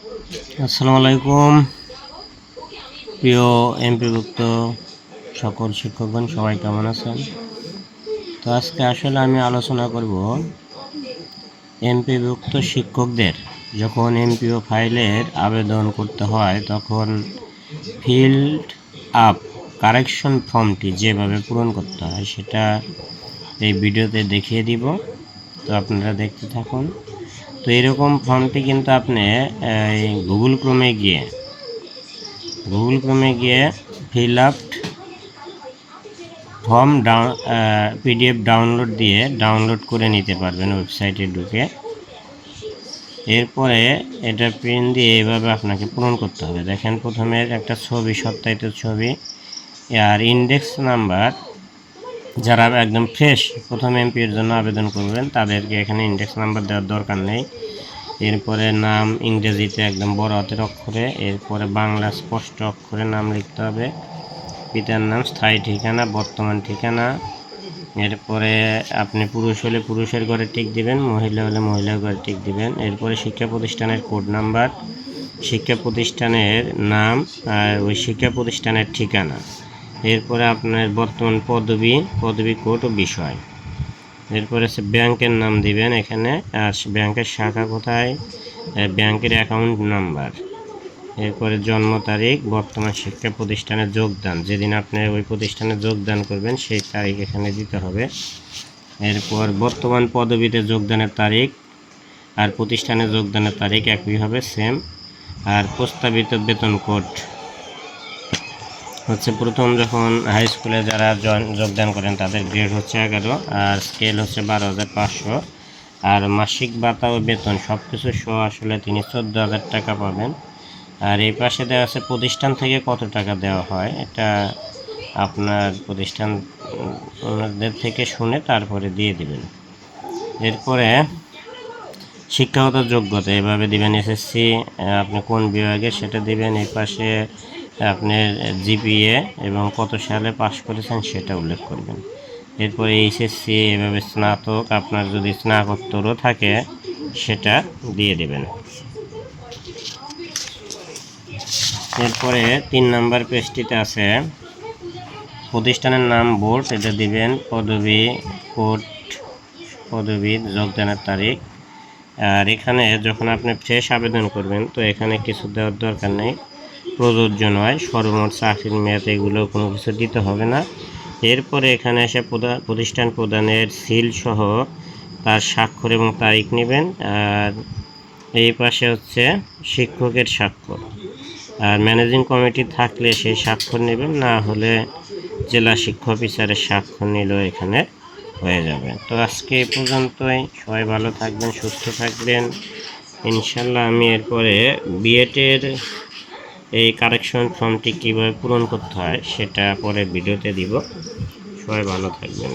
আসসালামু আলাইকুম প্রিয় এমপিভুক্ত সকল শিক্ষকগণ, সবাই কেমন আছেন? তো আজকে আসলে আমি আলোচনা করব এমপিভুক্ত শিক্ষকদের যখন এমপিও ফাইলের আবেদন করতে হয় তখন ফিল্ড আপ কারেকশন ফর্মটি যেভাবে পূরণ করতে হয় সেটা এই ভিডিওতে দেখিয়ে দিব। তো আপনারা দেখতে থাকুন। তো এরকম ফর্মটি কিন্তু আপনি গুগল ক্রোমে গিয়ে fill up form PDF download করে নিতে পারবেন ওয়েবসাইটে ঢুকে। এরপরে এটা প্রিন্ট দিয়ে এভাবে আপনাকে পূরণ করতে হবে। দেখেন, প্রথমে একটা ছবি, সত্যায়িত ছবি আর ইন্ডেক্স নাম্বার। যারা একদম ফ্রেশ প্রথম এমপির জন্য আবেদন করবেন তাদেরকে এখানে ইন্ডেক্স নাম্বার দেওয়ার দরকার নেই। এরপরে নাম ইংরেজিতে একদম বড় হাতের অক্ষরে, এরপরে বাংলা স্পষ্ট অক্ষরে নাম লিখতে হবে। পিতার নাম, স্থায়ী ঠিকানা, বর্তমান ঠিকানা। এরপরে আপনি পুরুষ হলে পুরুষের ঘরে টিক দিবেন, মহিলা হলে মহিলার ঘরে টিক দিবেন। এরপরে শিক্ষা প্রতিষ্ঠানের কোড নাম্বার, শিক্ষা প্রতিষ্ঠানের নাম আর ওই শিক্ষা প্রতিষ্ঠানের ঠিকানা। এরপরে আপনার বর্তমান পদবি কোড ও বিষয়। এরপরে ব্যাংকের নাম দিবেন এখানে, আর ব্যাংকের শাখা কোথায়, ব্যাংকের অ্যাকাউন্ট নাম্বার। এরপরে জন্ম তারিখ, বর্তমান শিক্ষা প্রতিষ্ঠানে যোগদান, যেদিন আপনি ওই প্রতিষ্ঠানে যোগদান করবেন সেই তারিখ এখানে দিতে হবে। এরপর বর্তমান পদবিতে যোগদানের তারিখ আর প্রতিষ্ঠানে যোগদানের তারিখ একই হবে, সেম। আর প্রস্তাবিত বেতন কোড হচ্ছে, প্রথম যখন হাই স্কুলে যারা যোগদান করেন তাদের গ্রেড হচ্ছে 11 আর স্কেল হচ্ছে 12,500। আর মাসিক ভাতা ও বেতন সব কিছু সহ আসলে তিনি 14,000 টাকা পাবেন। আর এই পাশে দেওয়া আছে প্রতিষ্ঠান থেকে কত টাকা দেওয়া হয়, এটা আপনার প্রতিষ্ঠানদের থেকে শুনে তারপরে দিয়ে দিবেন। এরপরে শিক্ষাগত যোগ্যতা এভাবে দিবেন, এসএসসি আপনি কোন বিভাগে সেটা দিবেন। এই পাশে আপনার জিপিএ এবং কত সালে পাস করেছেন সেটা উল্লেখ করবেন। এরপরে এইচএসসি এভাবে স্নাতক, আপনার যদি স্নাতকোত্তরও থাকে সেটা দিয়ে দেবেন। এরপরে 3 নম্বর পেজটিতে আছে প্রতিষ্ঠানের নাম, বোর্ড, এটা দিবেন। পদবি কোড, পদবীর যোগদানের তারিখ। আর এখানে যখন আপনি ফ্রেশ আবেদন করবেন তো এখানে কিছু দেওয়ার দরকার নেই, প্রযোজ্য নয়। সর্বমোট চাকরির মেয়াদ এগুলো কোনো কিছু দিতে হবে না। এরপরে এখানে এসে প্রতিষ্ঠান প্রদানের সিল সহ তার স্বাক্ষর এবং তারিখ নেবেন। আর এই পাশে হচ্ছে শিক্ষকের স্বাক্ষর, আর ম্যানেজিং কমিটি থাকলে সেই স্বাক্ষর নেবেন, না হলে জেলা শিক্ষা অফিসারের স্বাক্ষর নিলেও এখানে হয়ে যাবে। তো আজকে এই পর্যন্তই। সবাই ভালো থাকবেন, সুস্থ থাকবেন ইনশাল্লাহ। আমি এরপরে বিএডের এই কারেকশন ফর্মটি কীভাবে পূরণ করতে হয় সেটা পরে ভিডিওতে দিব। সবাই ভালো থাকবেন।